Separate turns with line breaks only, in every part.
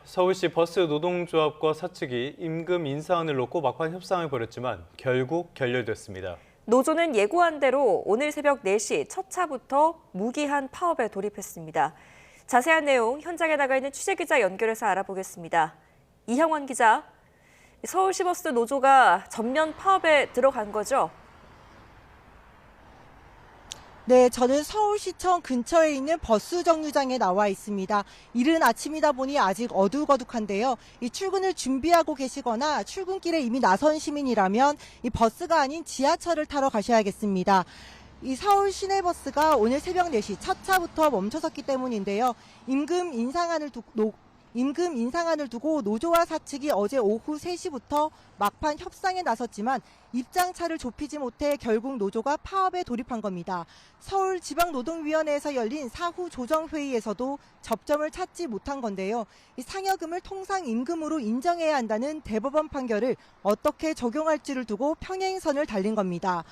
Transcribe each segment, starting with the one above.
서울시 버스 노동조합과 사측이 임금 인상을 놓고 막판 협상을 벌였지만 결국 결렬됐습니다.
노조는 예고한 대로 오늘 새벽 4시 첫 차부터 무기한 파업에 돌입했습니다. 자세한 내용 현장에 나가 있는 취재기자 연결해서 알아보겠습니다. 이형원 기자, 서울시버스 노조가 전면 파업에 들어간 거죠?
네, 저는 서울시청 근처에 있는 버스 정류장에 나와 있습니다. 이른 아침이다 보니 아직 어둑어둑한데요. 이 출근을 준비하고 계시거나 출근길에 이미 나선 시민이라면 이 버스가 아닌 지하철을 타러 가셔야겠습니다. 이 서울 시내버스가 오늘 새벽 4시 첫 차부터 멈춰섰기 때문인데요. 임금 인상안을 두고 노조와 사측이 어제 오후 3시부터 막판 협상에 나섰지만 입장차를 좁히지 못해 결국 노조가 파업에 돌입한 겁니다. 서울지방노동위원회에서 열린 사후 조정회의에서도 접점을 찾지 못한 건데요. 이 상여금을 통상임금으로 인정해야 한다는 대법원 판결을 어떻게 적용할지를 두고 평행선을 달린 겁니다.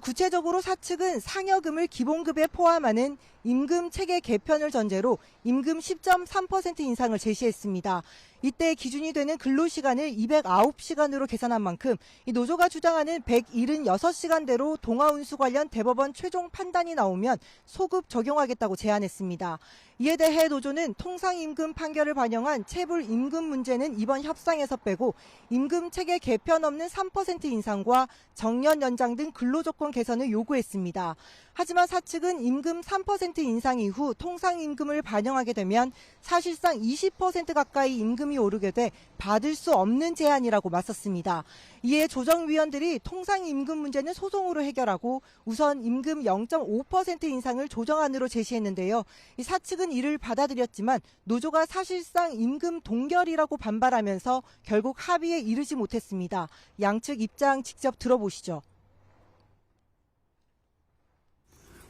구체적으로 사측은 상여금을 기본급에 포함하는 임금 체계 개편을 전제로 임금 10.3% 인상을 제시했습니다. 이때 기준이 되는 근로시간을 209시간으로 계산한 만큼 이 노조가 주장하는 176시간대로 동아운수 관련 대법원 최종 판단이 나오면 소급 적용하겠다고 제안했습니다. 이에 대해 노조는 통상임금 판결을 반영한 체불 임금 문제는 이번 협상에서 빼고 임금 체계 개편 없는 3% 인상과 정년 연장 등 근로조건 개선을 요구했습니다. 하지만 사측은 임금 3% 인상 이후 통상임금을 반영하게 되면 사실상 20% 가까이 임금이 오르게 돼 받을 수 없는 제한이라고 맞섰습니다. 이에 조정위원들이 통상임금 문제는 소송으로 해결하고 우선 임금 0.5% 인상을 조정안으로 제시했는데요. 이 사측은 이를 받아들였지만 노조가 사실상 임금 동결이라고 반발하면서 결국 합의에 이르지 못했습니다. 양측 입장 직접 들어보시죠.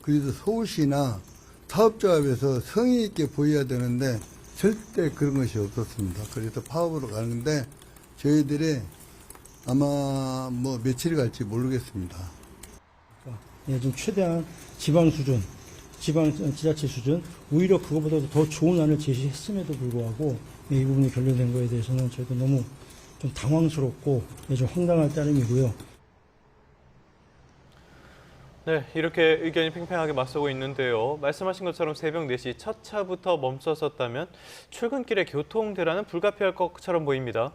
그래도 서울시나 사업조합에서 성의 있게 보여야 되는데 절대 그런 것이 없었습니다. 그래서 파업으로 가는데 저희들이 아마 뭐 며칠 갈지 모르겠습니다.
좀 최대한 지방 수준, 지자체 수준, 오히려 그것보다도 더 좋은 안을 제시했음에도 불구하고 이 부분이 결렬된 거에 대해서는 저희도 너무 좀 당황스럽고 좀 황당할 따름이고요.
네, 이렇게 의견이 팽팽하게 맞서고 있는데요. 말씀하신 것처럼 새벽 4시 첫 차부터 멈춰섰다면 출근길의 교통 대란은 불가피할 것처럼 보입니다.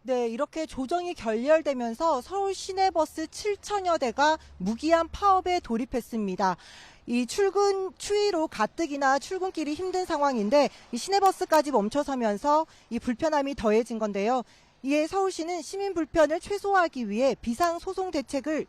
네, 이렇게 조정이 결렬되면서 서울 시내버스 7천여 대가 무기한 파업에 돌입했습니다. 이 출근 추위로 가뜩이나 출근길이 힘든 상황인데 이 시내버스까지 멈춰서면서 이 불편함이 더해진 건데요. 이에 서울시는 시민 불편을 최소화하기 위해 비상수송 대책을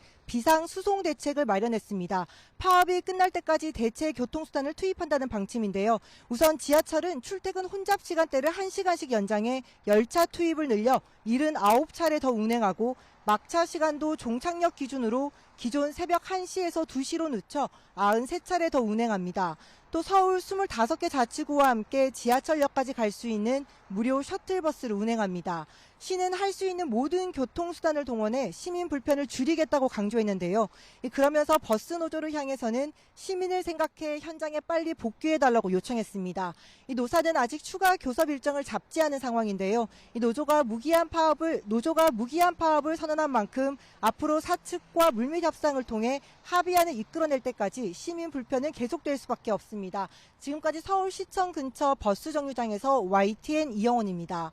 마련했습니다. 파업이 끝날 때까지 대체 교통수단을 투입한다는 방침인데요. 우선 지하철은 출퇴근 혼잡 시간대를 1시간씩 연장해 열차 투입을 늘려 79차례 더 운행하고 막차 시간도 종착역 기준으로 기존 새벽 1시에서 2시로 늦춰 93차례 더 운행합니다. 또 서울 25개 자치구와 함께 지하철역까지 갈 수 있는 무료 셔틀버스를 운행합니다. 시는 할 수 있는 모든 교통수단을 동원해 시민 불편을 줄이겠다고 강조했는데요. 그러면서 버스 노조를 향해서는 시민을 생각해 현장에 빨리 복귀해달라고 요청했습니다. 이 노사는 아직 추가 교섭 일정을 잡지 않은 상황인데요. 이 노조가 무기한 파업을 선언한 만큼 앞으로 사측과 물밑 협상을 통해 합의안을 이끌어낼 때까지 시민 불편은 계속될 수밖에 없습니다. 지금까지 서울시청 근처 버스 정류장에서 YTN 이영원입니다.